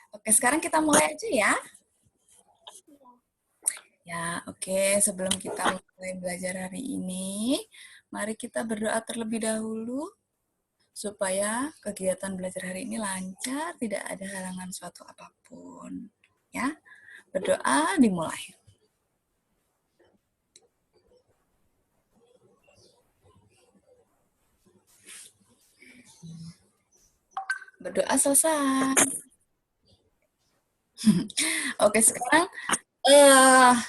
Oke, sekarang kita mulai aja ya. Ya, oke. Sebelum kita mulai belajar hari ini, mari kita berdoa terlebih dahulu supaya kegiatan belajar hari ini lancar, tidak ada halangan suatu apapun. Ya, berdoa dimulai. Berdoa selesai. Oke, sekarang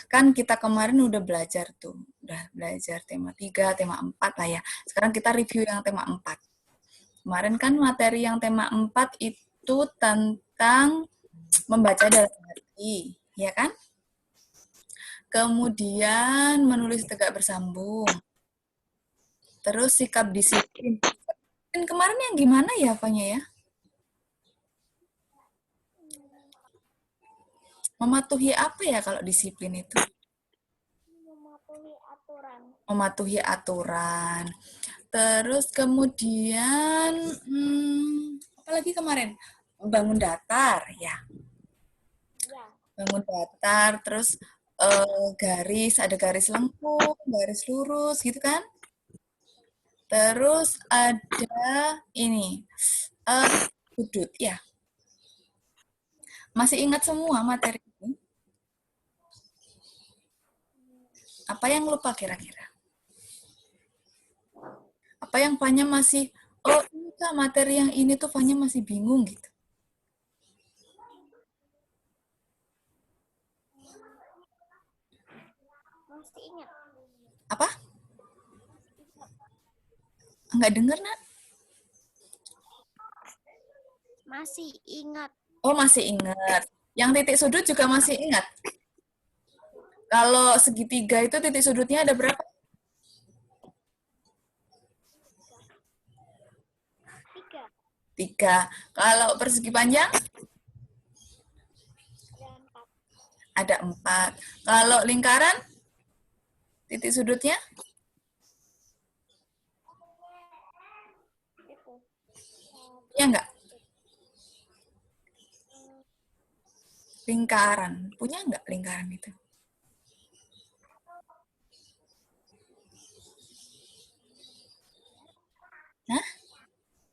kan kita kemarin udah belajar tuh. Udah belajar tema 3, tema 4 lah ya. Sekarang kita review yang tema 4. Kemarin kan materi yang tema 4 itu tentang membaca dalam hati, ya kan? Kemudian menulis tegak bersambung. Terus sikap disiplin. Dan kemarin yang gimana ya, Fanya ya? Mematuhi apa ya kalau disiplin itu? Mematuhi aturan. Mematuhi aturan. Terus kemudian, apa lagi kemarin? Bangun datar, ya. Ya. Bangun datar, terus garis, ada garis lengkung, garis lurus, gitu kan? Terus ada ini, sudut, ya. Masih ingat semua materi ini? Apa yang lupa kira-kira? Apa yang Fanya masih, oh ini Kak, materi yang ini tuh Fanya masih bingung gitu. Masih ingat? Apa? Nggak denger, Nak? Masih ingat. Oh, masih ingat. Yang titik sudut juga masih ingat. Kalau segitiga itu titik sudutnya ada berapa? 3. 3. Kalau persegi panjang? Ada 4. Ada 4. Kalau lingkaran? Titik sudutnya? Itu. Ya nggak? Lingkaran. Punya nggak lingkaran itu? Hah?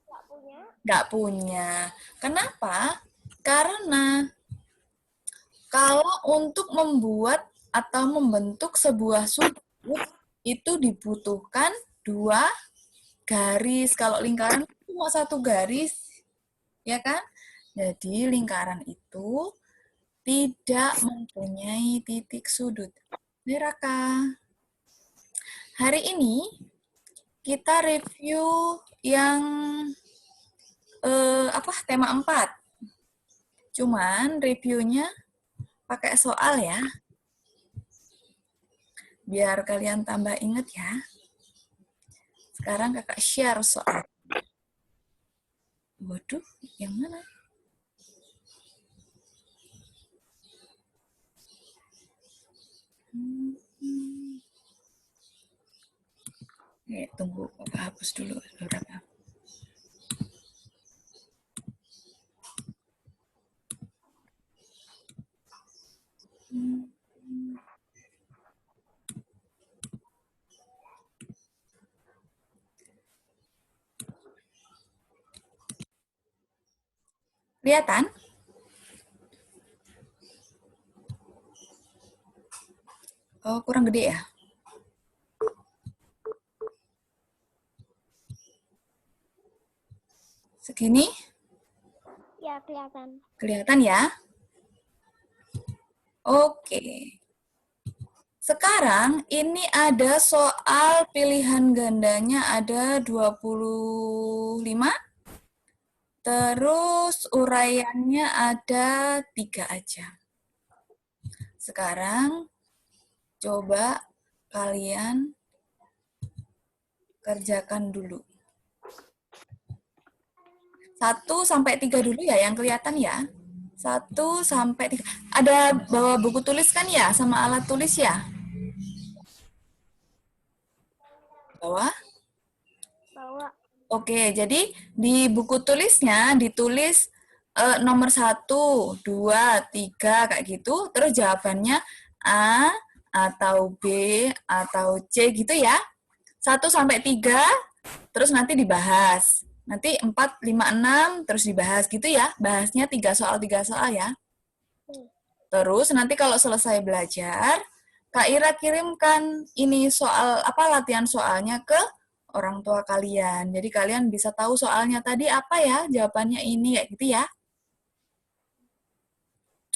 Nggak punya. Nggak punya. Kenapa? Karena kalau untuk membuat atau membentuk sebuah sudut, itu dibutuhkan 2 garis. Kalau lingkaran cuma 1 garis, ya kan? Jadi lingkaran itu tidak mempunyai titik sudut. Raka. Hari ini kita review yang tema 4. Cuman reviewnya pakai soal ya. Biar kalian tambah inget ya. Sekarang kakak share soal. Waduh, yang mana? Tunggu, kakak hapus dulu beberapa. Kelihatan? Oh, kurang gede ya? Segini? Ya, kelihatan. Kelihatan ya? Oke. Sekarang ini ada soal pilihan gandanya ada 25. Terus uraiannya ada 3 aja. Sekarang coba kalian kerjakan dulu. 1 sampai 3 dulu ya yang kelihatan ya. 1 sampai 3. Ada bawa buku tulis kan ya sama alat tulis ya? Bawa? Bawa. Oke, jadi di buku tulisnya ditulis nomor 1, 2, 3 kayak gitu, terus jawabannya A atau B atau C gitu ya. 1 sampai 3 terus nanti dibahas. Nanti 4, 5, 6 terus dibahas gitu ya. Bahasnya 3 soal ya. Terus nanti kalau selesai belajar, Kak Ira kirimkan ini soal latihan soalnya ke orang tua kalian. Jadi kalian bisa tahu soalnya tadi apa ya, jawabannya ini kayak gitu ya.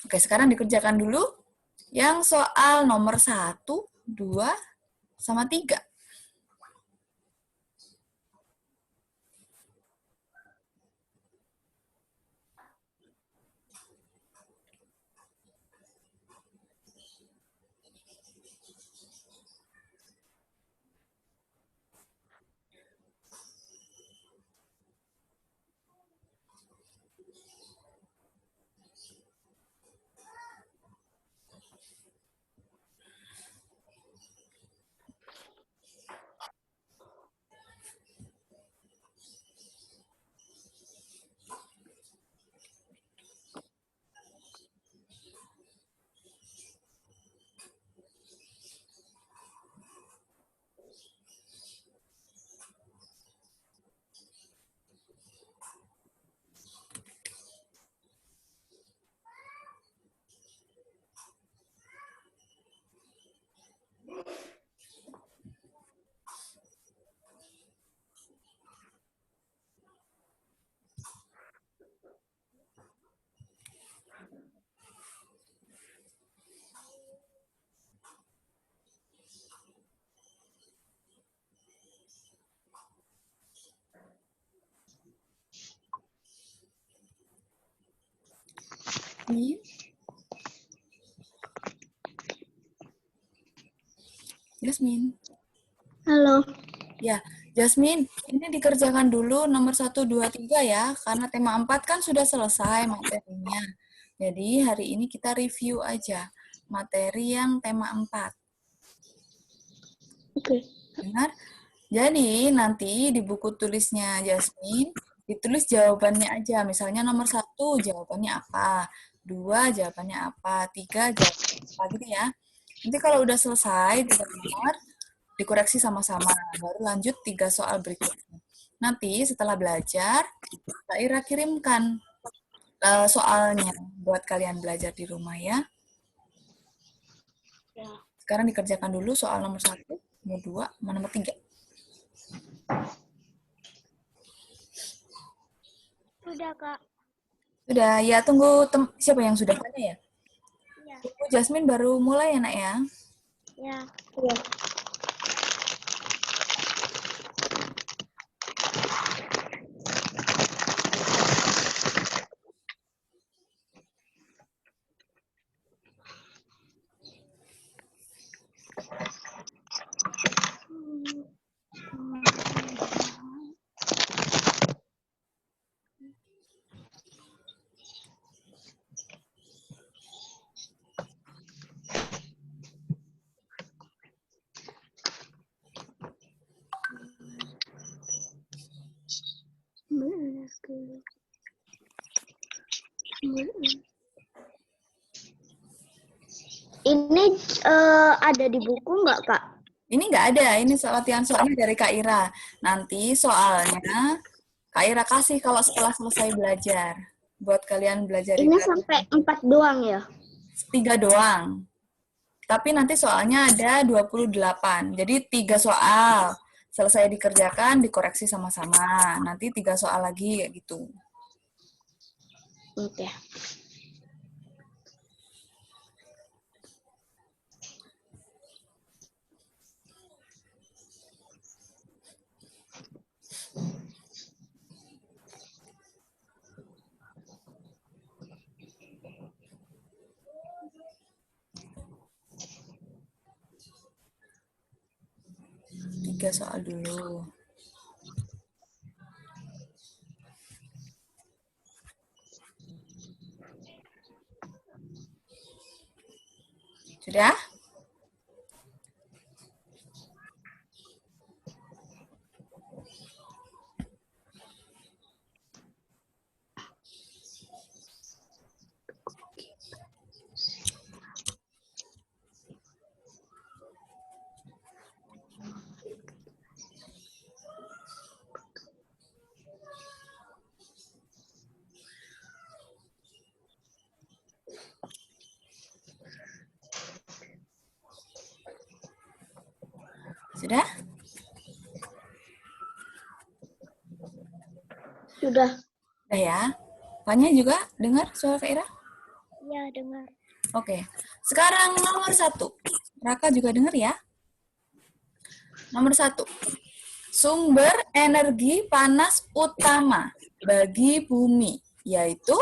Oke, sekarang dikerjakan dulu yang soal nomor 1, 2, sama 3. Jasmine. Halo. Ya, Jasmine, ini dikerjakan dulu nomor 1, 2, 3 ya, karena tema 4 kan sudah selesai materinya. Jadi hari ini kita review aja materi yang tema 4. Oke. Benar? Jadi nanti di buku tulisnya Jasmine, ditulis jawabannya aja. Misalnya nomor 1 jawabannya apa, 2 jawabannya apa, 3 jawabannya apa gitu ya. Nanti kalau udah selesai, benar, dikoreksi sama-sama. Baru lanjut 3 soal berikutnya. Nanti setelah belajar, Kak Ira kirimkan soalnya buat kalian belajar di rumah ya. Sekarang dikerjakan dulu soal nomor 1, nomor 2, sama nomor 3. Sudah, Kak. Sudah, ya tunggu siapa yang sudah tanya ya? Ya. Tunggu Jasmine baru mulai ya, Nak ya? Ya. Iya. Ini ada di buku nggak, Kak? Ini nggak ada, ini latihan soalnya dari Kak Ira. Nanti soalnya Kak Ira kasih kalau setelah selesai belajar. Buat kalian belajar Ini sampai 4 doang ya? 3 doang. Tapi nanti soalnya ada 28. Jadi 3 soal. Selesai dikerjakan, dikoreksi sama-sama. Nanti 3 soal lagi kayak gitu. Oke. Tiga soal dulu. Sudah? Sudah? Sudah. Udah ya? Fanya juga dengar suara Kak Ira? Ya, dengar. Oke. Sekarang nomor 1. Raka juga dengar ya? Nomor 1. Sumber energi panas utama bagi bumi, yaitu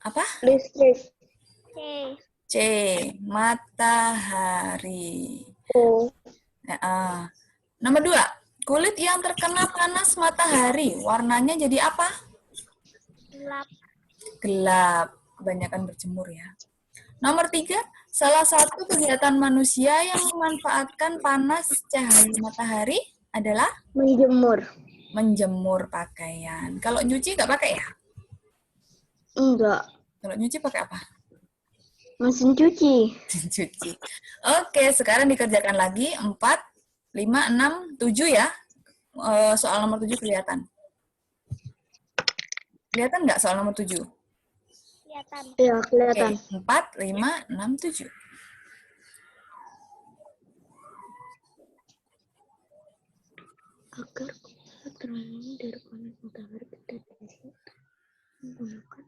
apa? Listrik. C. Matahari. O. Nah, nomor 2. Kulit yang terkena panas matahari, warnanya jadi apa? Gelap. Gelap. Kebanyakan berjemur ya. Nomor 3. Salah satu kegiatan manusia yang memanfaatkan panas cahaya matahari adalah Menjemur. menjemur pakaian. Kalau nyuci nggak pakai ya? Enggak. Kalau nyuci pakai apa? Mesin cuci. Cuci. Oke, sekarang dikerjakan lagi. 4, 5, 6, 7 ya. Soal nomor 7 kelihatan. Kelihatan nggak soal nomor 7? Kelihatan. Ya, kelihatan. Oke, 4, 5, 6, 7. Agar kita terlindungi dari panas matahari, kita dapat menggunakan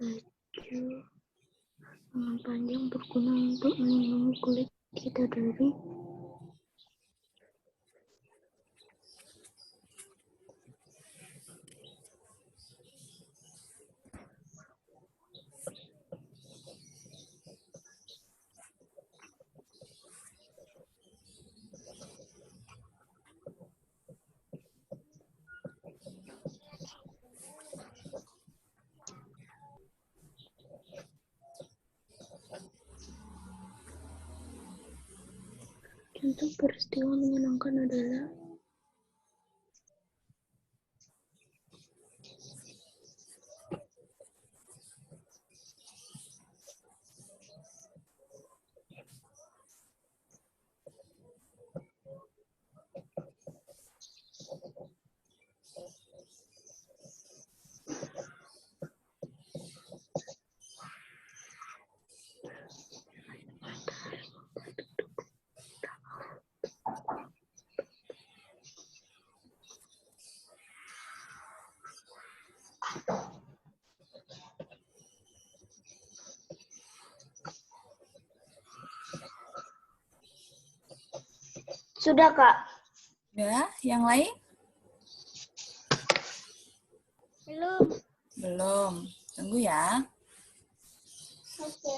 baju lengan panjang berguna untuk melindungi kulit kita dari contoh peristiwa menyenangkan adalah sudah, Kak. Ya, yang lain? Belum. Belum. Tunggu ya. Oke.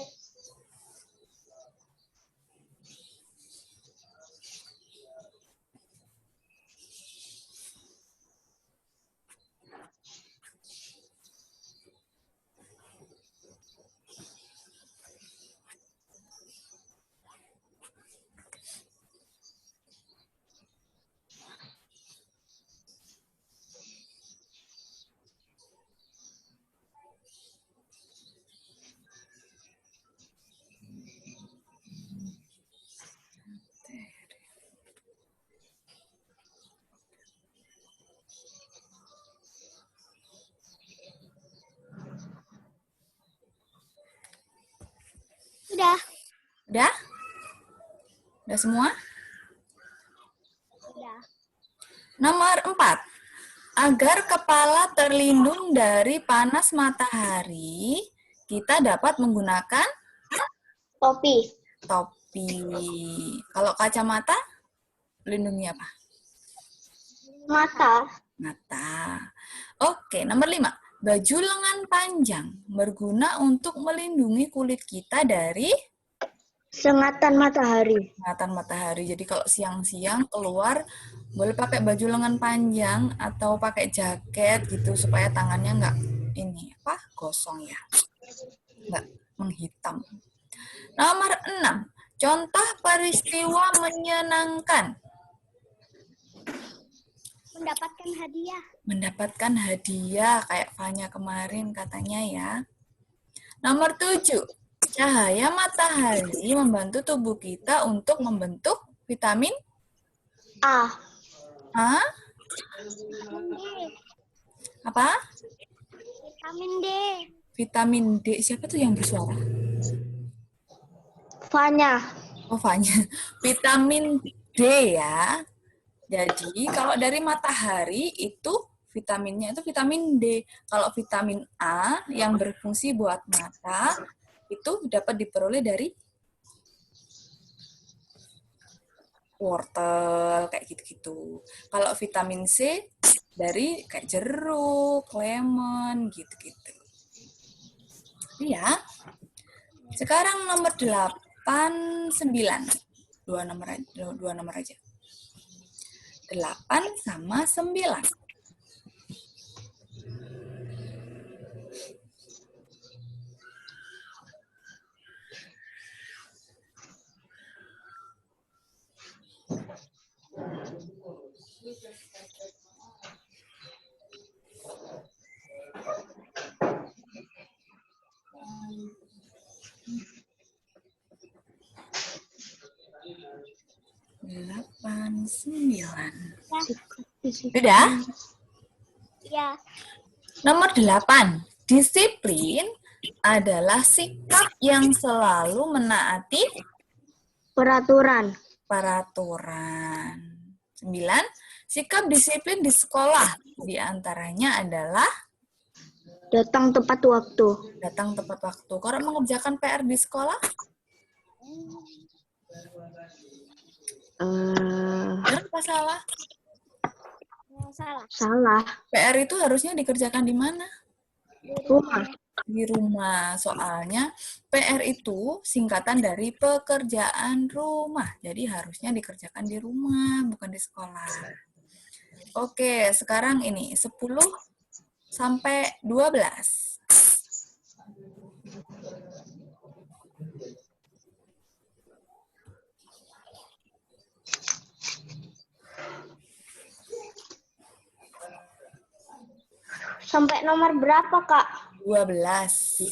Sudah. Udah? Udah semua? Sudah. Nomor 4. Agar kepala terlindung dari panas matahari, kita dapat menggunakan Topi. topi. Kalau kacamata, melindungi apa? Mata. Mata. Oke, nomor 5. Baju lengan panjang berguna untuk melindungi kulit kita dari Sengatan matahari. sengatan matahari. Jadi kalau siang-siang keluar, boleh pakai baju lengan panjang atau pakai jaket gitu supaya tangannya nggak gosong ya, nggak menghitam. Nomor 6. Contoh peristiwa menyenangkan. Mendapatkan hadiah. Mendapatkan hadiah kayak Fanya kemarin katanya ya. Nomor 7. Cahaya matahari membantu tubuh kita untuk membentuk vitamin A. A? Vitamin D. Apa? Vitamin D. Vitamin D. Siapa tuh yang bersuara? Vanya. Oh, Fanya. Vitamin D ya. Jadi, kalau dari matahari itu vitaminnya itu vitamin D. Kalau vitamin A yang berfungsi buat mata itu dapat diperoleh dari wortel kayak gitu-gitu. Kalau vitamin C dari kayak jeruk, lemon gitu-gitu. Iya. Sekarang nomor 8, 9. Dua nomor aja. 8 sama 9. Delapan, 9. Sudah? Ya. Nomor 8. Disiplin adalah sikap yang selalu menaati Peraturan. peraturan. 9. Sikap disiplin di sekolah. Di antaranya adalah Datang tepat waktu. datang tepat waktu. Kalau mengerjakan PR di sekolah, benar apa salah? Salah. PR itu harusnya dikerjakan di mana? Rumah. Di rumah. Soalnya PR itu singkatan dari pekerjaan rumah. Jadi harusnya dikerjakan di rumah, bukan di sekolah. Oke, sekarang ini 10 sampai 12. Sampai nomor berapa, Kak? 12.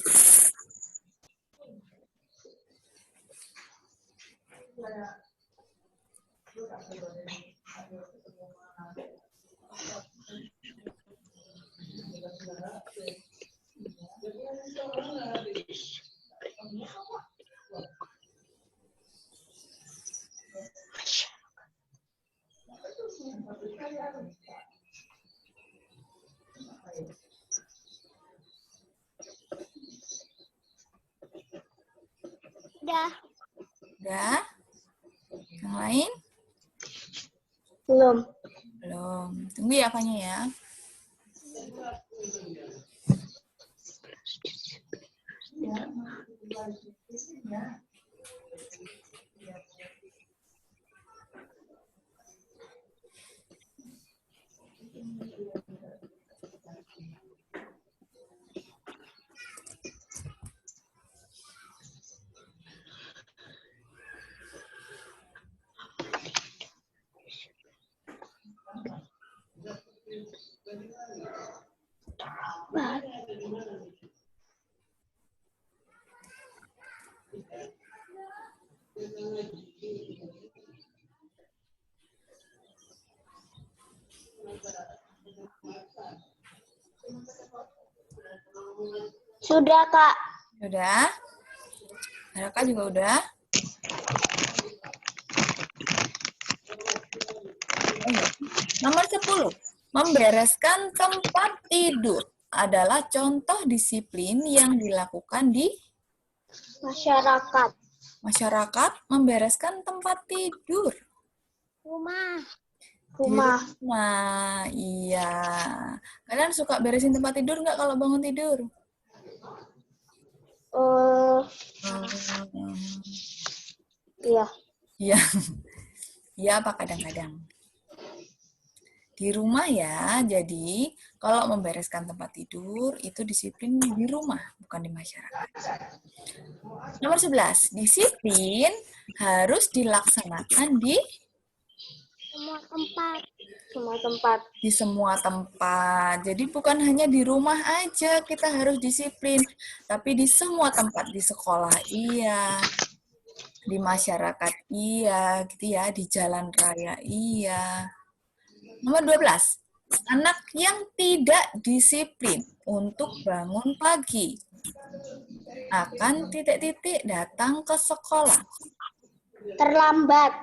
Udah. Udah? Yang lain? Belum. Belum. Tunggu ya, Fanya ya. Sudah, Kak. Udah? Raka juga udah? Nomor 10. Membereskan tempat tidur adalah contoh disiplin yang dilakukan di Masyarakat. masyarakat. Membereskan tempat tidur. Rumah. Di Rumah. rumah. Iya. Kalian suka beresin tempat tidur nggak kalau bangun tidur? Iya. Iya. Iya apa kadang-kadang. Di rumah ya, jadi kalau membereskan tempat tidur itu disiplin di rumah, bukan di masyarakat. Nomor 11, disiplin harus dilaksanakan di Semua tempat. Semua tempat. di semua tempat. Jadi bukan hanya di rumah aja kita harus disiplin, tapi di semua tempat, di sekolah iya, Di masyarakat iya, gitu ya. Di jalan raya iya. Nomor 12. Anak yang tidak disiplin untuk bangun pagi akan titik-titik datang ke sekolah Terlambat.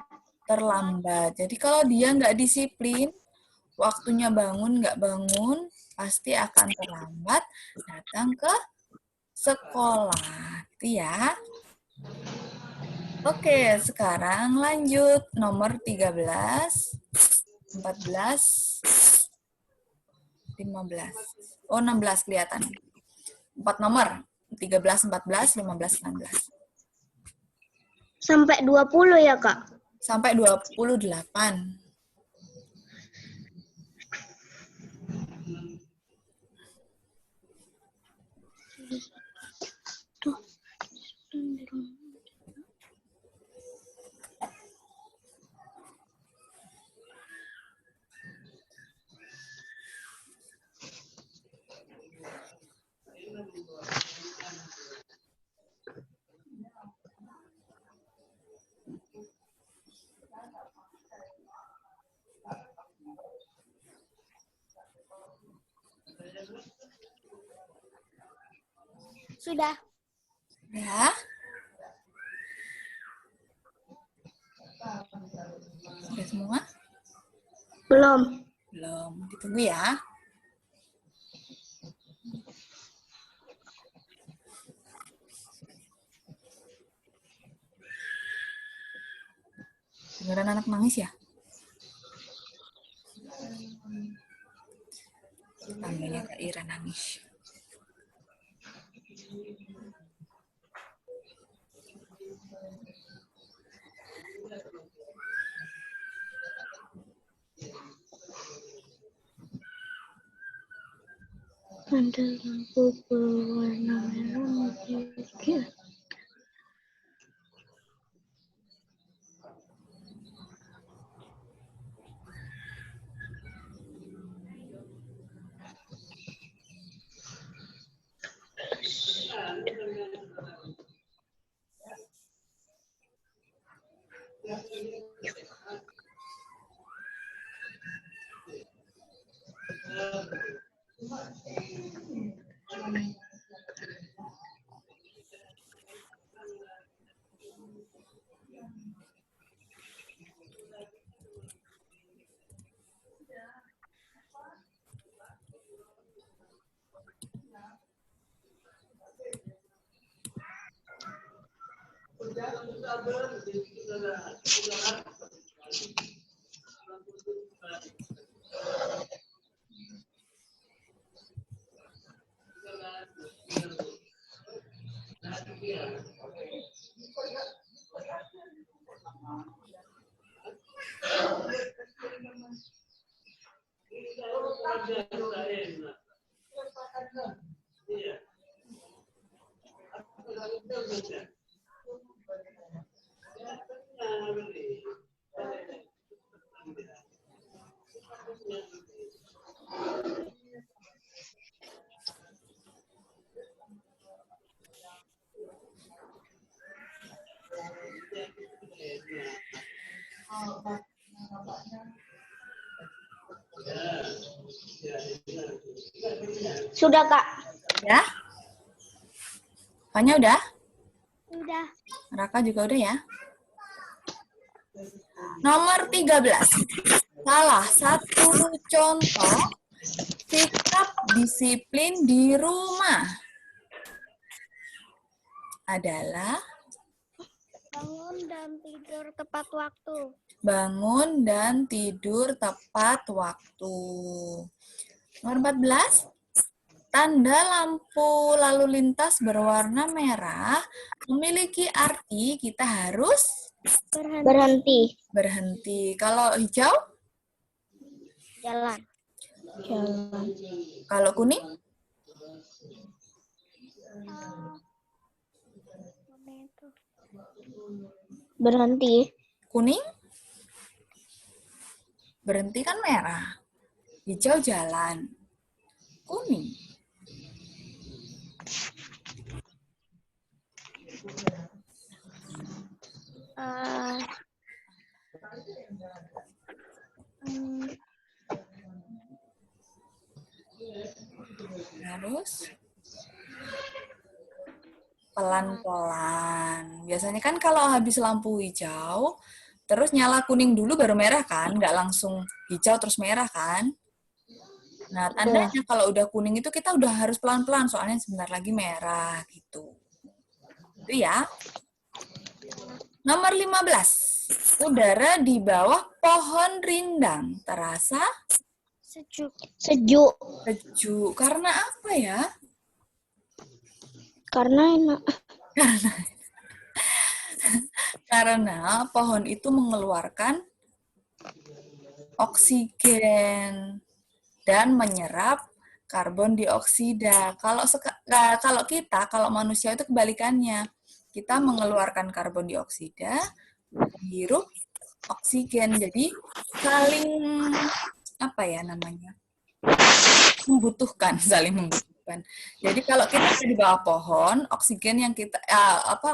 terlambat. Jadi kalau dia nggak disiplin, waktunya bangun nggak bangun, pasti akan terlambat datang ke sekolah. Gitu ya. Oke, sekarang lanjut. Nomor 13, 14, 15. Oh, 16 kelihatan. 4 nomor. 13, 14, 15, 16. Sampai 20 ya, Kak? Sampai 28. Tuh. Sudah. Ya. Sudah semua? Belum. Belum. Ditunggu ya. Dengeran anak nangis ya? Tetangganya Kak Ira nangis. Ada lampu berwarna merah memiliki Sudah, Kak. Ya? Fanya udah? Sudah. Raka juga udah ya? Nomor 13. Salah satu contoh sikap disiplin di rumah adalah Bangun dan tidur tepat waktu. bangun dan tidur tepat waktu. Nomor 14. Tanda lampu lalu lintas berwarna merah memiliki arti kita harus berhenti. Kalau hijau? Jalan. Kalau kuning? Berhenti. Kuning? Berhenti kan merah. Hijau jalan. Kuning. Terus pelan-pelan. Biasanya kan kalau habis lampu hijau, terus nyala kuning dulu baru merah kan? Nggak langsung hijau terus merah kan? Nah, tandanya kalau udah kuning itu kita udah harus pelan-pelan, soalnya sebentar lagi merah gitu. Itu ya. Nomor 15. Udara di bawah pohon rindang terasa Sejuk. Sejuk. sejuk. Karena apa ya? Karena enak. Karena pohon itu mengeluarkan oksigen dan menyerap karbon dioksida. Kalau manusia itu kebalikannya. Kita mengeluarkan karbon dioksida, menghirup oksigen. Jadi saling apa ya namanya? Saling membutuhkan. Jadi kalau kita ada di bawah pohon, oksigen yang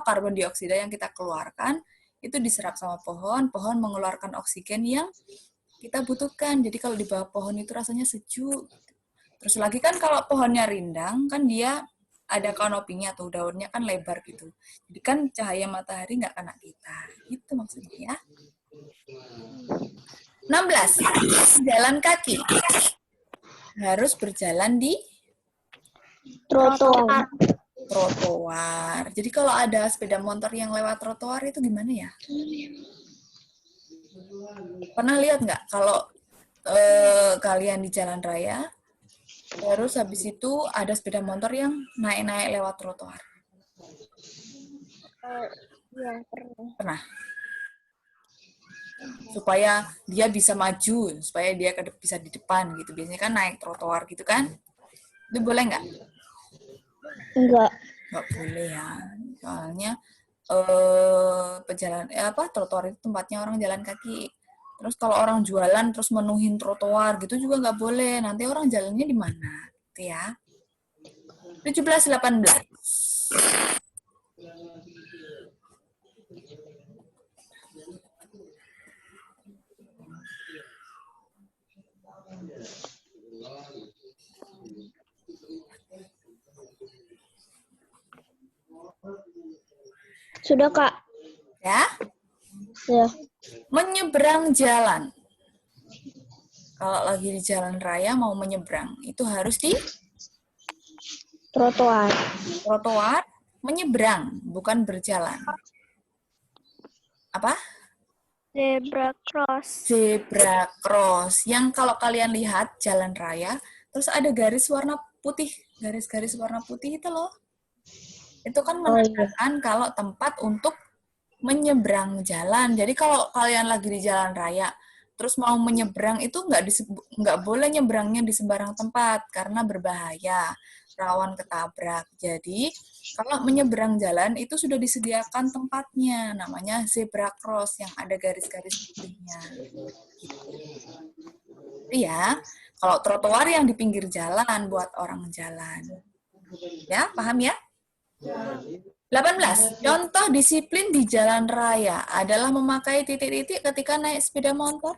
karbon dioksida yang kita keluarkan itu diserap sama pohon, pohon mengeluarkan oksigen yang kita butuhkan. Jadi kalau di bawah pohon itu rasanya sejuk. Terus lagi kan kalau pohonnya rindang, kan dia ada kanopinya tuh, daunnya kan lebar gitu. Jadi kan cahaya matahari nggak kena kita. Itu maksudnya ya. 16. Jalan kaki. Harus berjalan di Trotoar. trotoar. Jadi kalau ada sepeda motor yang lewat trotoar itu gimana ya? Pernah lihat nggak kalau kalian di jalan raya, terus habis itu ada sepeda motor yang naik-naik lewat trotoar? Iya, pernah. Pernah. Supaya dia bisa maju, supaya dia bisa di depan gitu. Biasanya kan naik trotoar gitu kan? Itu boleh nggak? Enggak. Nggak boleh ya. Soalnya trotoar itu tempatnya orang jalan kaki. Terus kalau orang jualan terus menuhin trotoar gitu juga nggak boleh. Nanti orang jalannya di mana? Gitu ya. 17-18. Sudah, Kak. Ya. Ya. Menyeberang jalan. Kalau lagi di jalan raya mau menyeberang, itu harus di Trotoar. trotoar, menyeberang, bukan berjalan. Apa? Zebra cross. Zebra cross. Yang kalau kalian lihat jalan raya, terus ada garis warna putih, garis-garis warna putih itu loh. Itu kan menandakan kalau tempat untuk menyeberang jalan. Jadi kalau kalian lagi di jalan raya, terus mau menyeberang itu nggak boleh nyeberangnya di sembarang tempat karena berbahaya, rawan ketabrak. Jadi kalau menyeberang jalan itu sudah disediakan tempatnya, namanya zebra cross yang ada garis-garis putihnya. Gitu. Ya, kalau trotoar yang di pinggir jalan buat orang jalan. Ya, paham ya? 18. Contoh disiplin di jalan raya adalah memakai titik-titik ketika naik sepeda motor.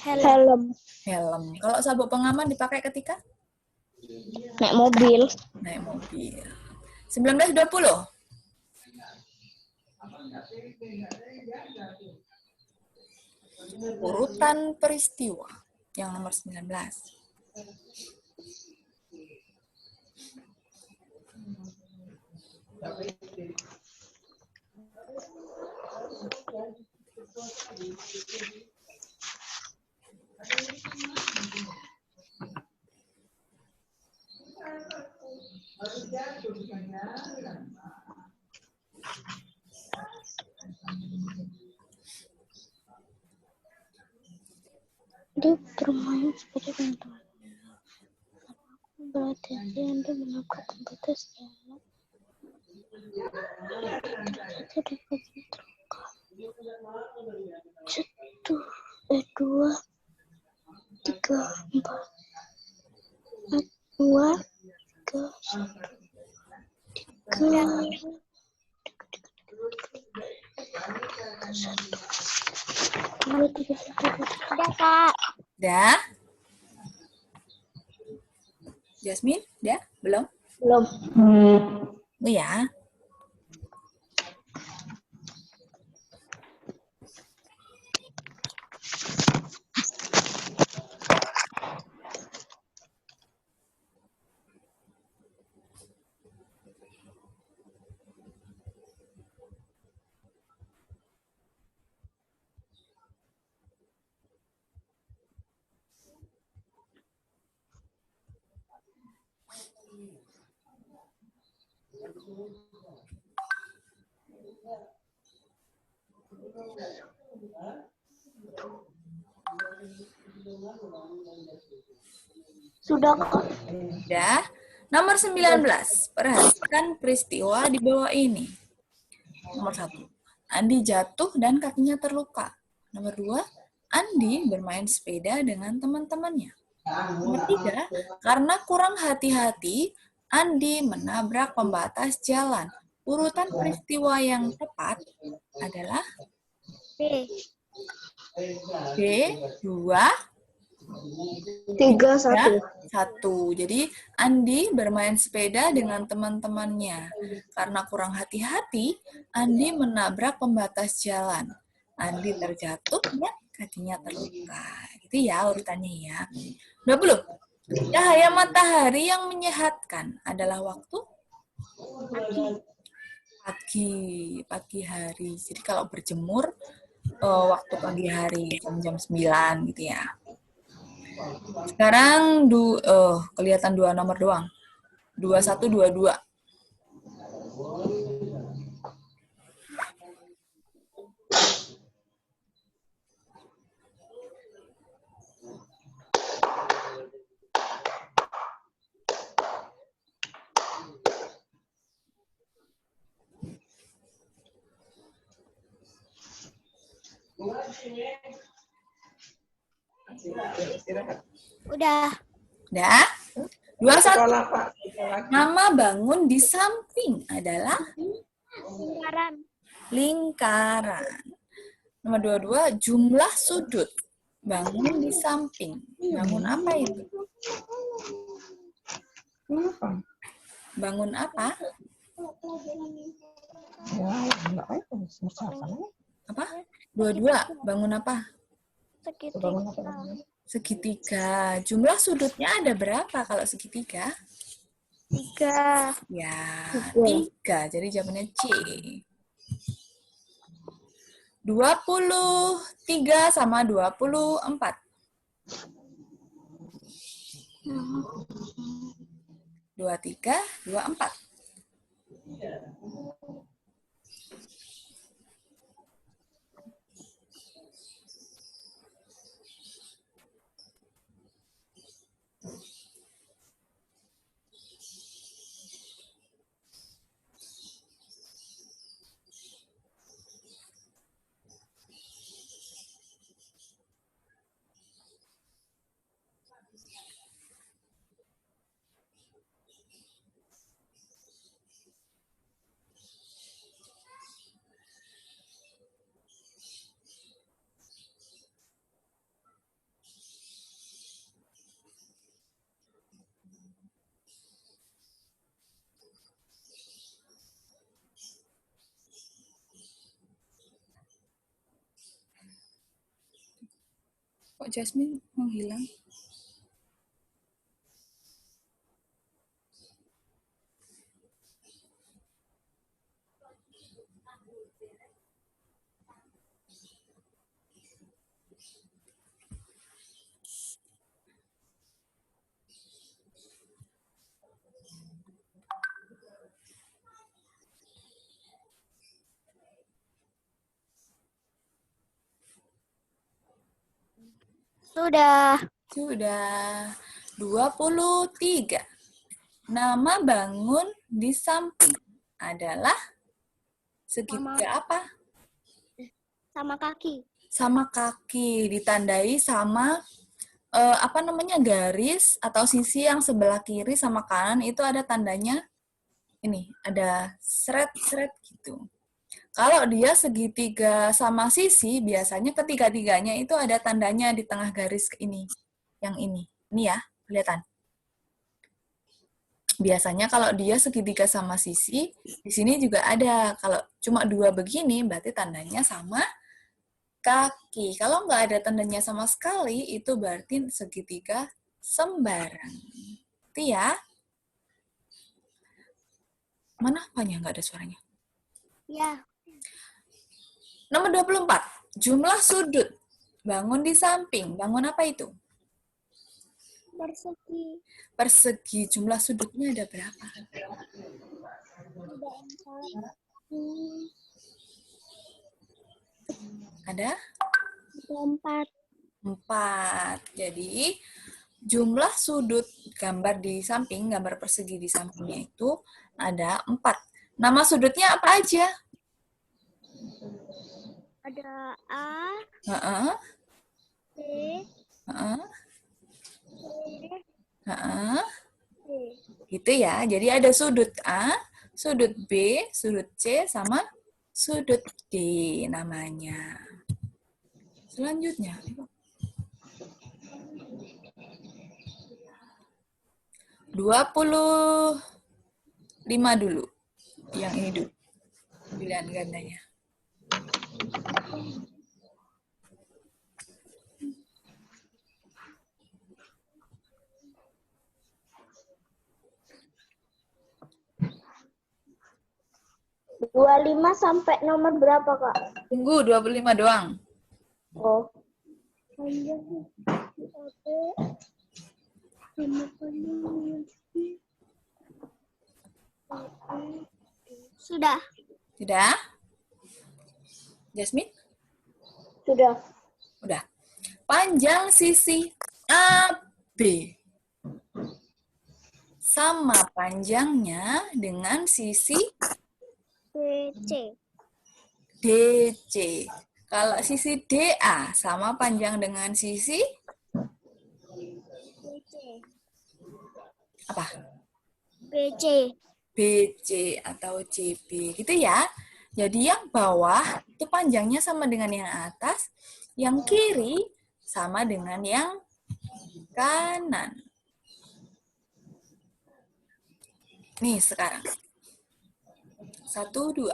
Helm. Helm. Kalau sabuk pengaman dipakai ketika Naik mobil. naik mobil. 19-20. Urutan peristiwa yang nomor 19. Dia bermain sepeda dengan teman. Aku berhati-hati Anda menabrak pembatas jalan. Kita dapat terluka. 1, 2, 3, 4. 2, 3, 1. 3. Udah, Kak. Dah. Jasmine, udah? Belum? Belum. Oh ya. Sudah, Kak. Udah. Nomor 19. Perhatikan peristiwa di bawah ini. Nomor 1. Andi jatuh dan kakinya terluka. Nomor 2. Andi bermain sepeda dengan teman-temannya. Nomor 3. Karena kurang hati-hati, Andi menabrak pembatas jalan. Urutan peristiwa yang tepat adalah B. B, 2, 3, 1. 1. Jadi, Andi bermain sepeda dengan teman-temannya. Karena kurang hati-hati, Andi menabrak pembatas jalan. Andi terjatuh dan kakinya terluka. Gitu ya urutannya ya. 20. Cahaya matahari yang menyehatkan adalah waktu pagi hari. Jadi kalau berjemur waktu pagi hari jam 9 gitu ya. Sekarang kelihatan 2 nomor doang. 21, 22. Udah. Udah? 21. Nama bangun di samping adalah Lingkaran. lingkaran. Nomor 22, jumlah sudut. Bangun di samping. Bangun apa itu? Bangun apa? Apa? 22, bangun apa? Segitiga. Jumlah sudutnya ada berapa kalau segitiga? 3. Ya, 3. Jadi jawabannya C. 23 sama 24. 23, 24. Kok Jasmine menghilang? Sudah. Sudah. 23. Nama bangun di samping adalah segitiga apa? Sama kaki. Sama kaki. Ditandai sama garis atau sisi yang sebelah kiri sama kanan itu ada tandanya ini, ada seret-seret gitu. Kalau dia segitiga sama sisi, biasanya ketiga-tiganya itu ada tandanya di tengah garis ini. Yang ini. Ini ya, kelihatan. Biasanya kalau dia segitiga sama sisi, di sini juga ada. Kalau cuma 2 begini, berarti tandanya sama kaki. Kalau nggak ada tandanya sama sekali, itu berarti segitiga sembarang. Itu ya. Mana apanya nggak ada suaranya? Ya. Nomor 24. Jumlah sudut. Bangun di samping. Bangun apa itu? Persegi. Persegi. Jumlah sudutnya ada berapa? Ada? Ada 4. 4. Jadi, jumlah sudut gambar di samping, gambar persegi di sampingnya itu ada 4. Nama sudutnya apa aja? Ada A, Heeh, B, heeh, C, heeh. D. Gitu ya. Jadi ada sudut A, sudut B, sudut C, sama sudut D namanya. Selanjutnya. 25 dulu. Yang ini dulu. Pilihan gandanya. Dua lima sampai nomor berapa, Kak? Tunggu 25 doang. Oh. Sudah. Tidak? Jasmine? Sudah. Udah. Panjang sisi AB sama panjangnya dengan sisi DC. DC. Kalau sisi DA sama panjang dengan sisi BC. apa? BC. BC atau CB. Gitu ya. Jadi yang bawah itu panjangnya sama dengan yang atas, yang kiri sama dengan yang kanan. Nih sekarang. 1, 2.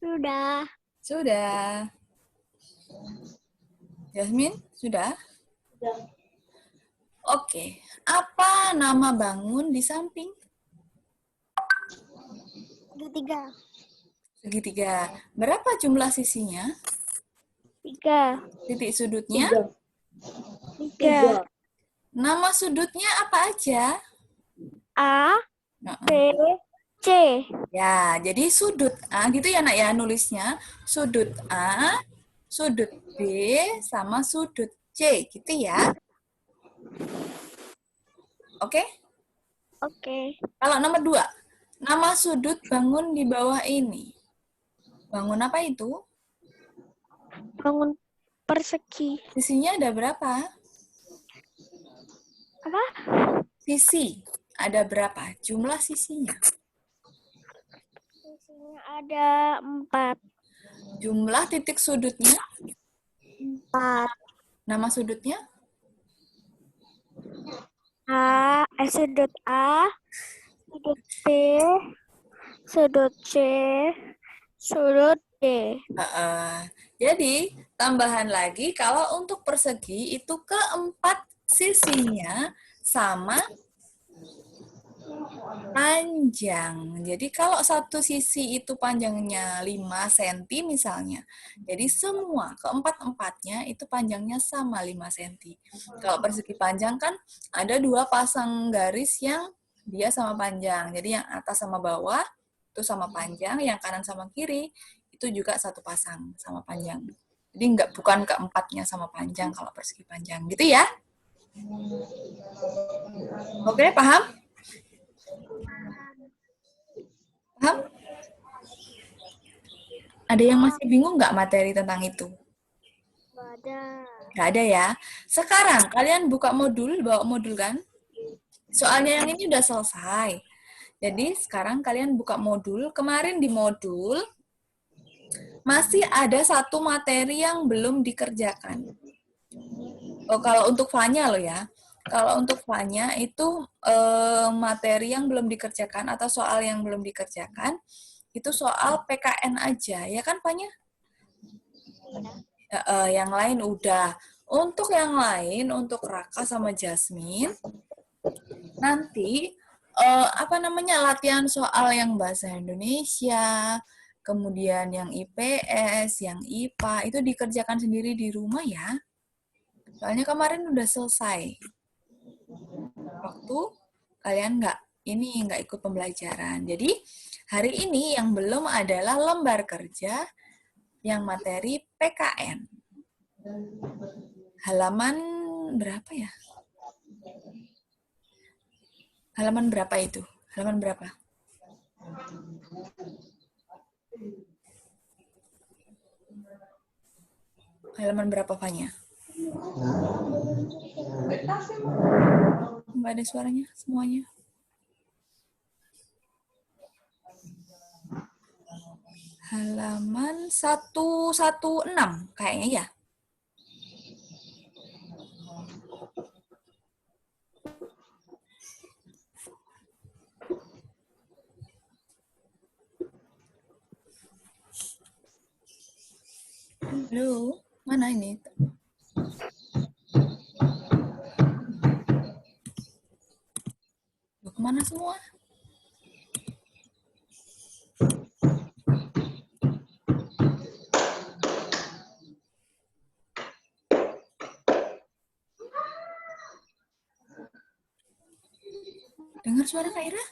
Sudah. Sudah. Jasmine, sudah? Sudah. Oke. Apa nama bangun di samping? Segitiga. Segitiga. Berapa jumlah sisinya? 3. Titik sudutnya? 3. Nama sudutnya apa aja? A, B, C. Ya, jadi sudut A, gitu ya nak ya nulisnya. Sudut A, sudut B, sama sudut C, gitu ya. Oke? Oke. Kalau nomor 2, nama sudut bangun di bawah ini. Bangun apa itu? Bangun persegi. Sisinya ada berapa? Apa? Sisi. Ada berapa? Jumlah sisinya. Sisinya ada 4. Jumlah titik sudutnya. 4. Nama sudutnya. Sudut A, sudut B, sudut C, sudut D. Jadi, tambahan lagi, kalau untuk persegi itu keempat sisinya sama panjang. Jadi, kalau satu sisi itu panjangnya 5 cm misalnya, jadi semua keempat-empatnya itu panjangnya sama 5 cm. Kalau persegi panjang kan ada 2 pasang garis yang dia sama panjang. Jadi, yang atas sama bawah itu sama panjang, yang kanan sama kiri itu juga satu pasang sama panjang. Jadi bukan keempatnya sama panjang kalau persegi panjang. Gitu ya? Oke, paham? Paham? Ada yang masih bingung nggak materi tentang itu? Nggak ada. Nggak ada ya. Sekarang kalian buka modul, bawa modul kan? Soalnya yang ini udah selesai. Jadi sekarang kalian buka modul. Kemarin di modul masih ada satu materi yang belum dikerjakan. Oh, kalau untuk FA-nya loh ya. Kalau untuk FA-nya itu materi yang belum dikerjakan atau soal yang belum dikerjakan itu soal PKN aja, ya kan FA-nya? Yang lain udah. Untuk yang lain, untuk Raka sama Jasmine, nanti latihan soal yang bahasa Indonesia, kemudian yang IPS, yang IPA, itu dikerjakan sendiri di rumah ya. Soalnya kemarin udah selesai. Waktu kalian nggak ikut pembelajaran. Jadi hari ini yang belum adalah lembar kerja yang materi PKN. Halaman berapa ya? Halaman berapa itu? Halaman berapa? Halaman berapa, Fanya? Nggak ada suaranya semuanya. Halaman 116 kayaknya ya. Halo, mana ini? Loh, kemana semua? Dengar suara Kak Ira?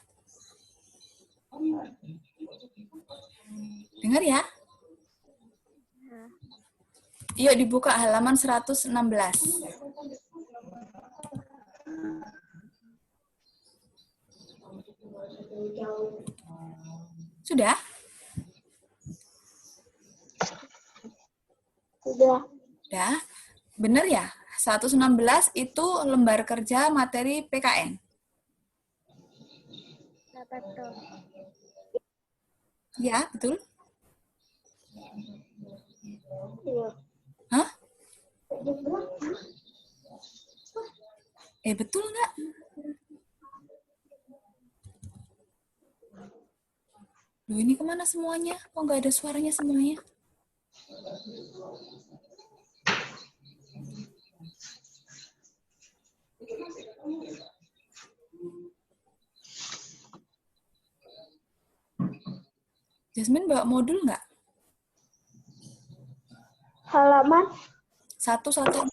Dengar ya? Yuk dibuka halaman 116. Sudah? Sudah. Sudah. Benar ya? 116 itu lembar kerja materi PKN. Betul. Ya, betul? Iya. Hah? Betul nggak? Loh, ini kemana semuanya? Kok nggak ada suaranya semuanya? Jasmine bawa modul nggak? Halaman 116.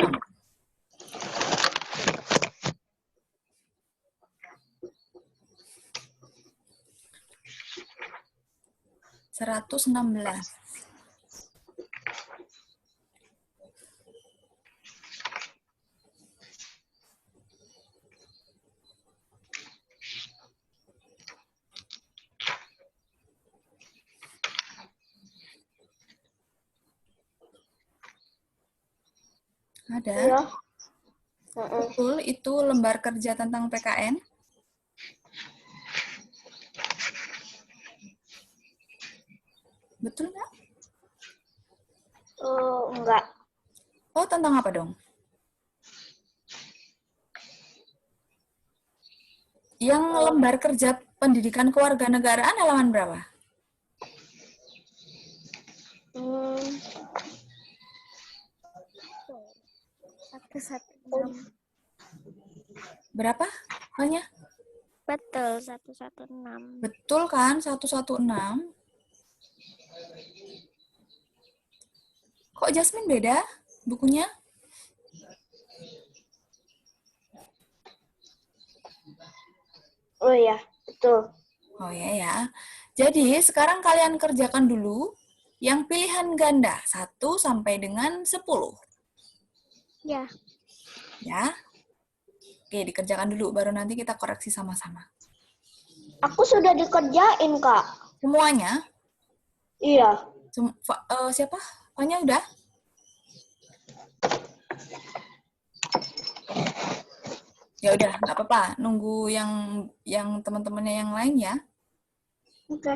Seratus 116. Ada? Iya. Betul, itu lembar kerja tentang PKN. Betul nggak? Enggak. Oh, tentang apa dong? Yang lembar kerja pendidikan kewarganegaraan halaman berapa? Hmm, 116. Berapa? Banyak? Betul, 116. Betul kan? 116. Kok Jasmine beda bukunya? oh ya, betul. Oh ya. Jadi sekarang kalian kerjakan dulu yang pilihan ganda 1 sampai dengan 10. Ya, Ya. Oke, dikerjakan dulu baru nanti kita koreksi sama-sama. Aku sudah dikerjain, Kak. Semuanya? Iya. Siapa? Fanya udah? Ya udah, nggak apa-apa. Nunggu yang teman-temannya yang lain ya. Oke.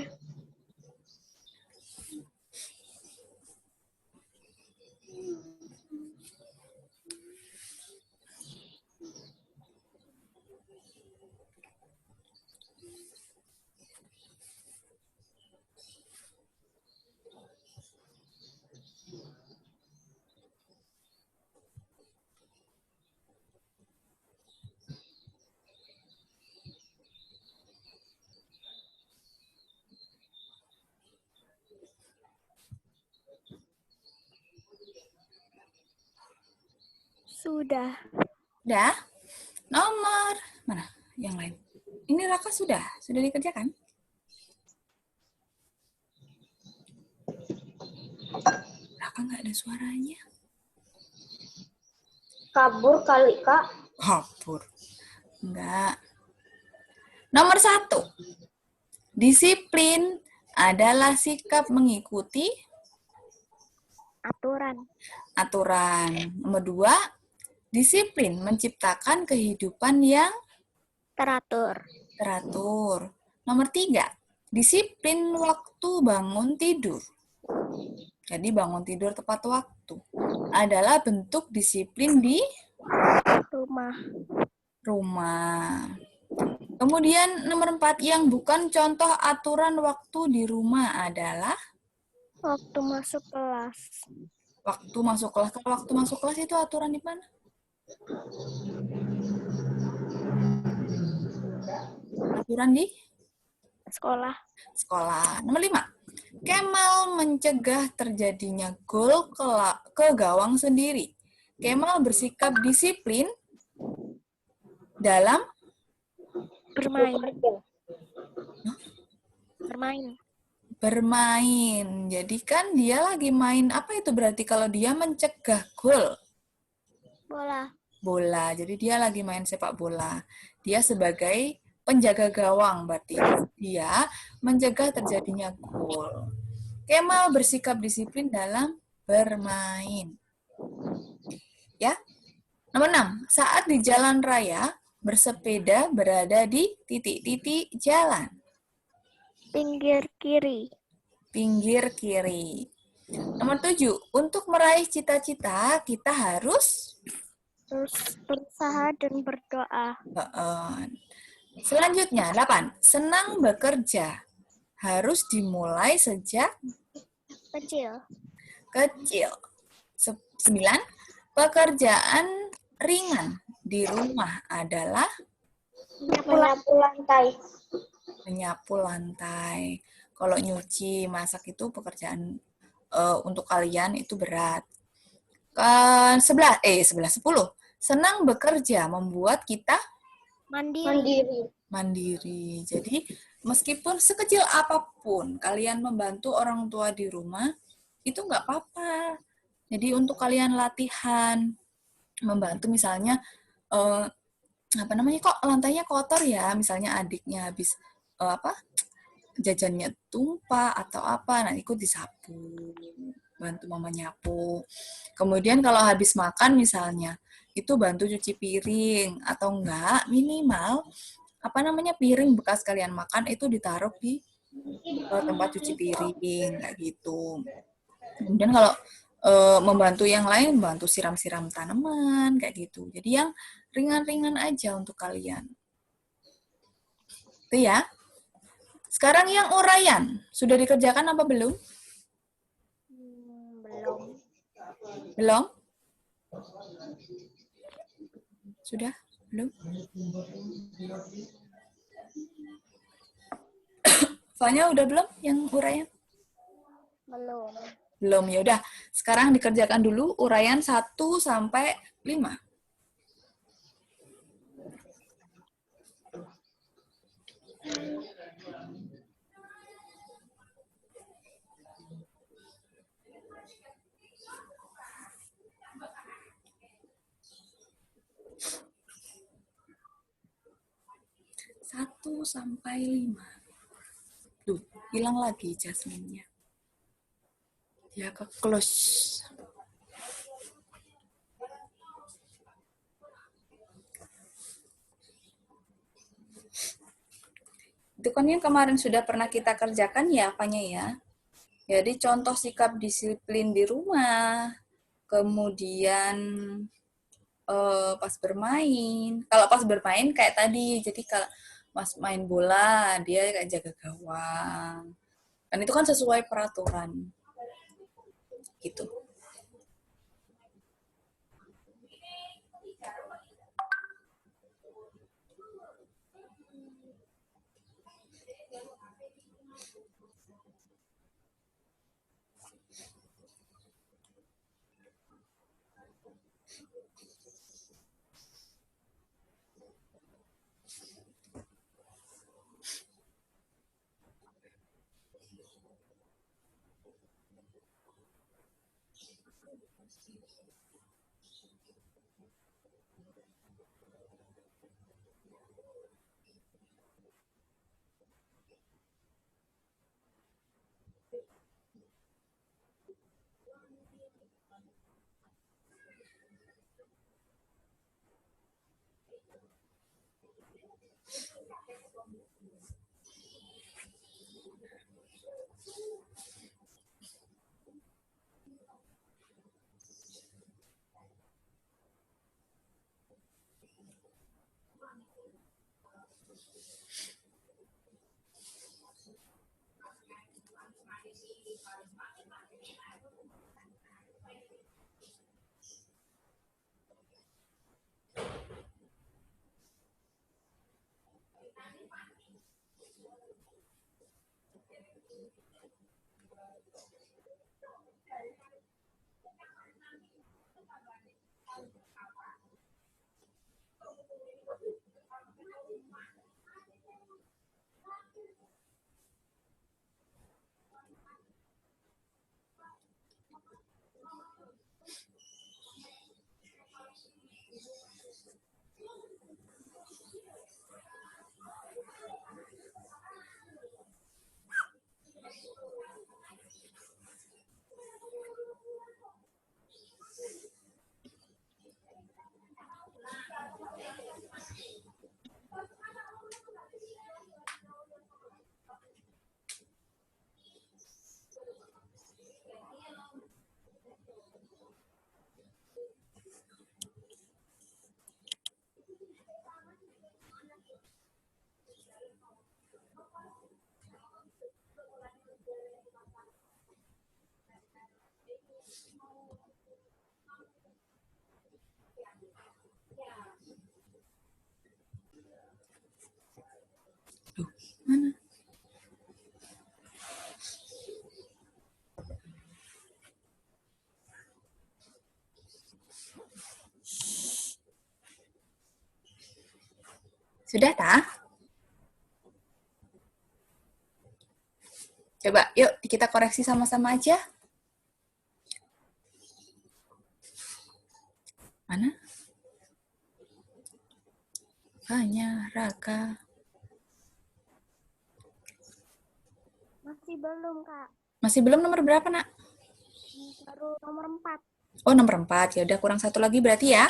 sudah. Udah? Nomor mana? Yang lain. Ini Raka sudah dikerjakan? Raka nggak ada suaranya. Kabur kali, Kak. Kabur. Enggak. Nomor 1. Disiplin adalah sikap mengikuti Aturan. aturan. Nomor 2. Disiplin menciptakan kehidupan yang Teratur. teratur. Nomor 3. Disiplin waktu bangun tidur. Jadi bangun tidur tepat waktu adalah bentuk disiplin di Rumah. rumah. Kemudian nomor 4, yang bukan contoh aturan waktu di rumah adalah Waktu masuk kelas. waktu masuk kelas. Kalau waktu masuk kelas itu aturan di mana? Aturan di Sekolah. sekolah. Nomor 5. Kemal mencegah terjadinya gol ke gawang sendiri. Kemal bersikap disiplin dalam Bermain. bermain. Jadi kan dia lagi main, apa itu berarti kalau dia mencegah gol? Bola. Jadi dia lagi main sepak bola. Dia sebagai penjaga gawang berarti. Dia mencegah terjadinya gol. Kemal bersikap disiplin dalam bermain. Ya. Nomor 6. Saat di jalan raya, bersepeda berada di titik-titik jalan. Pinggir kiri. Pinggir kiri. Nomor 7. Untuk meraih cita-cita, kita harus Terus berusaha dan berdoa. Selanjutnya, 8. Senang bekerja. Harus dimulai sejak Kecil. kecil. 9. Pekerjaan ringan di rumah adalah Menyapu lantai. menyapu lantai. Kalau nyuci, masak itu pekerjaan untuk kalian itu berat. 10. Senang bekerja membuat kita mandiri. Jadi, meskipun sekecil apapun kalian membantu orang tua di rumah, itu nggak apa-apa. Jadi, untuk kalian latihan, membantu misalnya, kok lantainya kotor ya, misalnya adiknya habis jajannya tumpah atau apa, nah ikut disapu. bantu mama nyapu. Kemudian kalau habis makan misalnya, itu bantu cuci piring atau enggak minimal piring bekas kalian makan itu ditaruh di tempat cuci piring kayak gitu. Kemudian kalau membantu yang lain, bantu siram-siram tanaman kayak gitu. Jadi yang ringan-ringan aja untuk kalian. Itu ya. Sekarang yang uraian, sudah dikerjakan apa belum? Belum. Belum? Sudah? Belum? Soalnya udah belum yang uraian? Belum. Belum, ya udah. Sekarang dikerjakan dulu uraian 1 sampai 5. Satu sampai 5. Tuh, hilang lagi Jasmine-nya. Dia ke close. Itu kan yang kemarin sudah pernah kita kerjakan ya, apanya ya? Jadi contoh sikap disiplin di rumah, kemudian pas bermain. Kalau pas bermain kayak tadi, jadi kalau pas main bola, dia kayak jaga gawang. Dan itu kan sesuai peraturan. Gitu. Mana? Sudah, tak? Coba, yuk kita koreksi sama-sama aja. Mana? Hanya Raka. Masih belum, Kak. Masih belum nomor berapa, nak? Baru nomor 4. Oh, nomor 4. Ya udah kurang satu lagi berarti ya.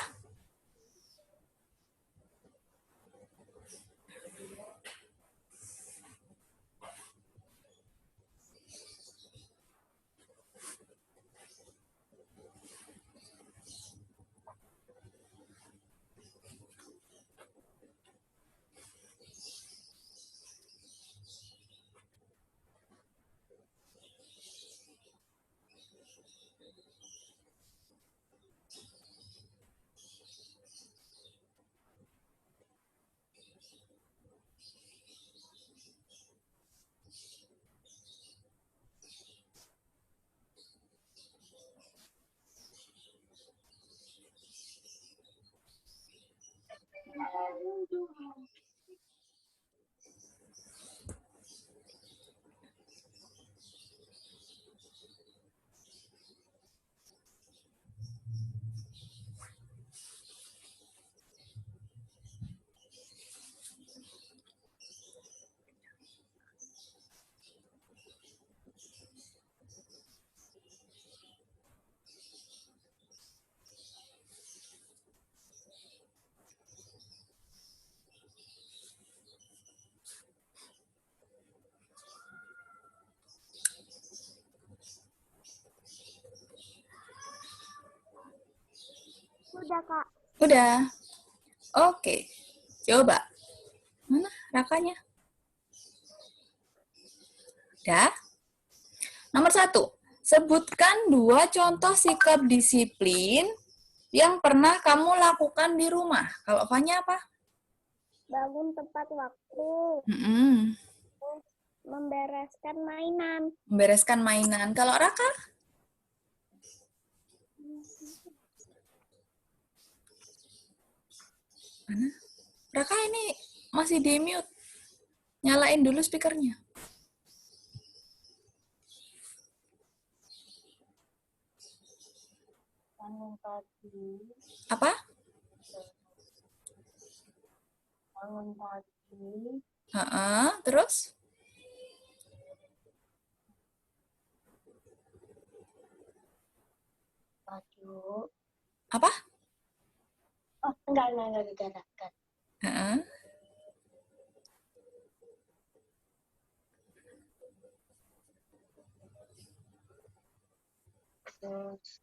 Udah, Kak. Udah. Oke. Coba. Mana Rakanya? Udah. Nomor 1. Sebutkan 2 contoh sikap disiplin yang pernah kamu lakukan di rumah. Kalau Fanya apa? Bangun tepat waktu. Membereskan mainan. Membereskan mainan. Kalau Raka? Mana? Raka ini masih di mute. Nyalain dulu speakernya. Bangun pagi. Apa? Bangun pagi. Terus? Baju. Apa? Oh, enggak didadakan. Terus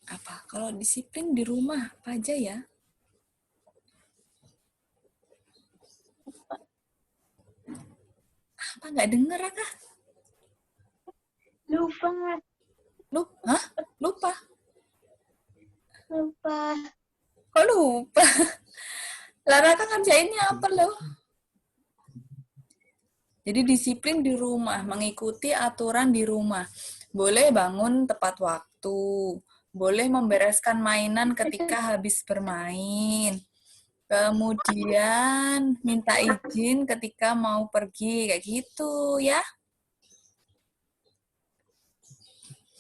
Apa? Kalau disiplin di rumah apa aja ya? Apa nggak denger Raka? lupa. Hah? Lupa? Lupa. Kok lupa? Lah Raka ngerjainnya apa loh? Jadi disiplin di rumah, mengikuti aturan di rumah. Boleh bangun tepat waktu, boleh membereskan mainan ketika habis bermain. Kemudian minta izin ketika mau pergi, kayak gitu ya.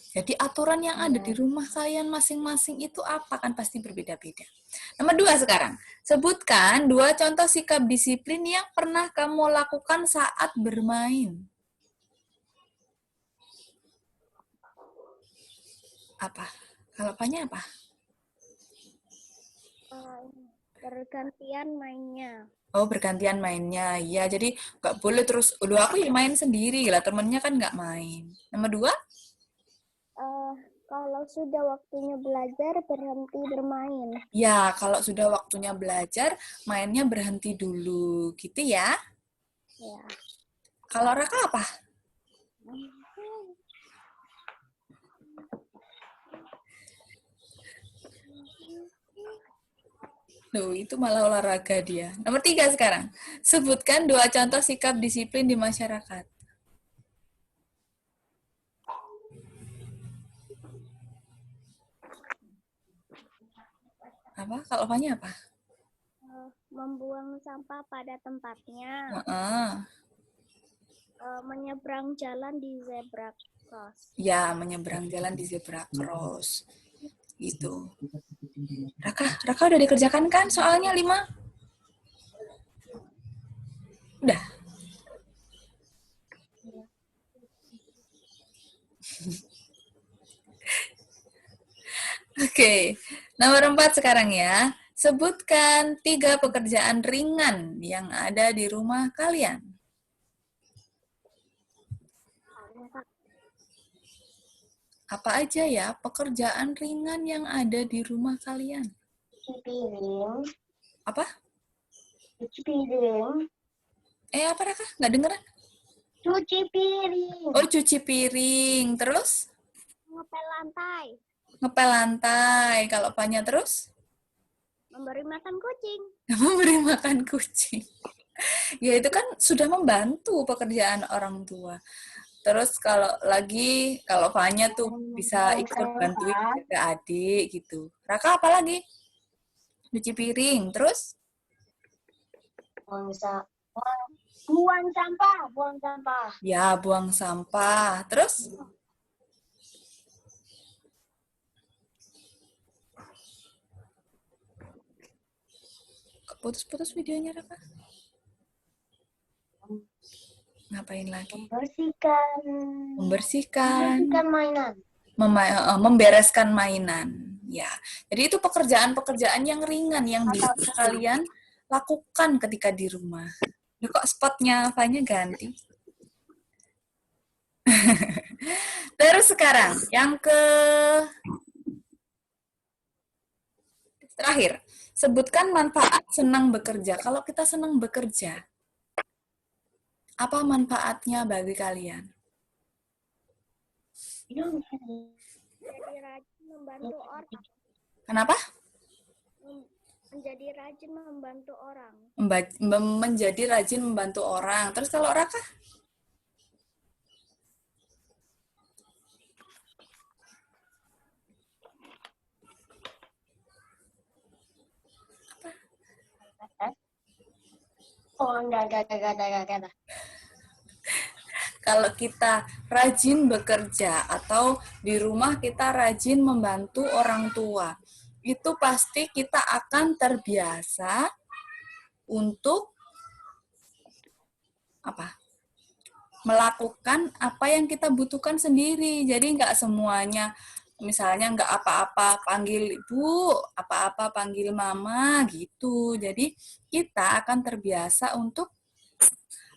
Jadi aturan yang ada di rumah kalian masing-masing itu apa? Kan pasti berbeda-beda. Nomor 2 sekarang. Sebutkan 2 contoh sikap disiplin yang pernah kamu lakukan saat bermain. Apa? Kalau apanya apa? Bergantian mainnya. Oh, bergantian mainnya. Ya, jadi nggak boleh terus, udah aku ya main sendiri lah, temennya kan nggak main. Nomor 2? Kalau sudah waktunya belajar, berhenti bermain. Ya, kalau sudah waktunya belajar, mainnya berhenti dulu. Gitu ya. Ya. Kalau Raka apa? Loh, itu malah olahraga dia. Nomor 3 sekarang. Sebutkan 2 contoh sikap disiplin di masyarakat. Apa? Kalau apanya apa? Membuang sampah pada tempatnya. Menyeberang jalan di zebra cross. Ya, menyeberang jalan di zebra cross. Gitu. Raka udah dikerjakan kan soalnya 5? Udah. Oke, nomor 4 sekarang ya. Sebutkan 3 pekerjaan ringan yang ada di rumah kalian. Apa aja ya pekerjaan ringan yang ada di rumah kalian? Cuci piring. Apa? Cuci piring. Apa Raka? Nggak dengeran? Cuci piring. Oh, cuci piring. Terus? Ngepel lantai. Ngepel lantai. Kalau Fanya terus? Memberi makan kucing. Memberi makan kucing. Ya itu kan sudah membantu pekerjaan orang tua. Terus kalau Fanya tuh bisa ikut bantuin jaga adik gitu. Raka apa lagi? Cuci piring. Terus? Buang sampah. Ya, buang sampah. Terus? Putus-putus videonya, Raka. Ngapain lagi? Membersihkan Mainan. membereskan mainan. Ya, jadi itu pekerjaan-pekerjaan yang ringan yang bisa kalian lakukan ketika di rumah. Duh, kok spotnya Fanya ganti? Terus sekarang, yang terakhir, sebutkan manfaat senang bekerja. Kalau kita senang bekerja, apa manfaatnya bagi kalian? Jadi rajin membantu orang. Kenapa? Menjadi rajin membantu orang. Menjadi rajin membantu orang. Terus kalau Raka? Oh, enggak. Kalau kita rajin bekerja atau di rumah kita rajin membantu orang tua, itu pasti kita akan terbiasa untuk melakukan apa yang kita butuhkan sendiri. Jadi nggak semuanya, misalnya nggak apa-apa panggil ibu, apa-apa panggil mama gitu. Jadi kita akan terbiasa untuk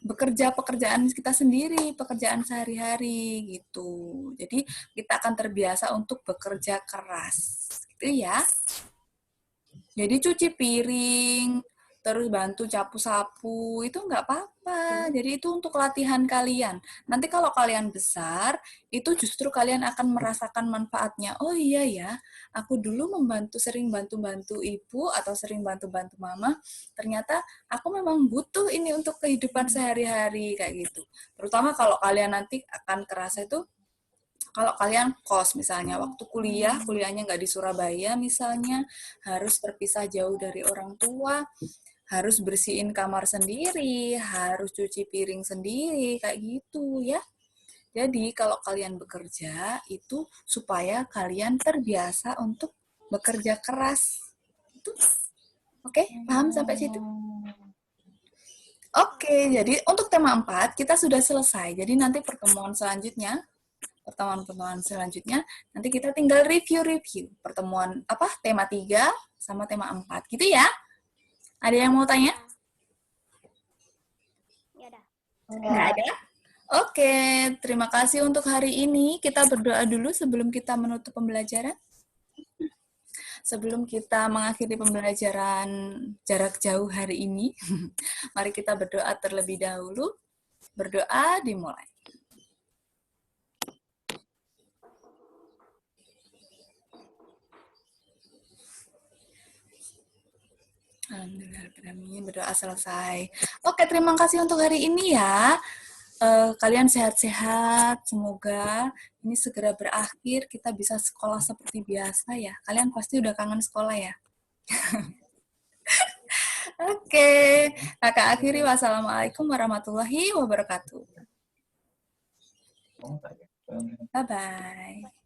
bekerja pekerjaan kita sendiri, pekerjaan sehari-hari gitu. Jadi kita akan terbiasa untuk bekerja keras, gitu ya. Jadi cuci piring, terus bantu sapu-sapu, itu nggak apa-apa. Jadi itu untuk latihan kalian. Nanti kalau kalian besar, itu justru kalian akan merasakan manfaatnya. Oh iya ya, aku dulu sering bantu-bantu ibu atau sering bantu-bantu mama, ternyata aku memang butuh ini untuk kehidupan sehari-hari, kayak gitu. Terutama kalau kalian nanti akan kerasa itu, kalau kalian kos misalnya, waktu kuliahnya nggak di Surabaya misalnya, harus terpisah jauh dari orang tua, harus bersihin kamar sendiri, harus cuci piring sendiri, kayak gitu ya. Jadi kalau kalian bekerja, itu supaya kalian terbiasa untuk bekerja keras. Itu. Oke, paham sampai situ? Oke, jadi untuk tema 4 kita sudah selesai. Jadi nanti pertemuan selanjutnya nanti kita tinggal review pertemuan tema 3 sama tema 4 gitu ya. Ada yang mau tanya? Nggak ada. Oke, terima kasih untuk hari ini. Kita berdoa dulu sebelum kita menutup pembelajaran. Sebelum kita mengakhiri pembelajaran jarak jauh hari ini, mari kita berdoa terlebih dahulu. Berdoa dimulai. Alhamdulillah, berdoa selesai. Oke, terima kasih untuk hari ini ya. Kalian sehat-sehat, semoga ini segera berakhir, kita bisa sekolah seperti biasa ya. Kalian pasti udah kangen sekolah ya. Oke, kakak akhiri, wassalamualaikum warahmatullahi wabarakatuh. Bye-bye.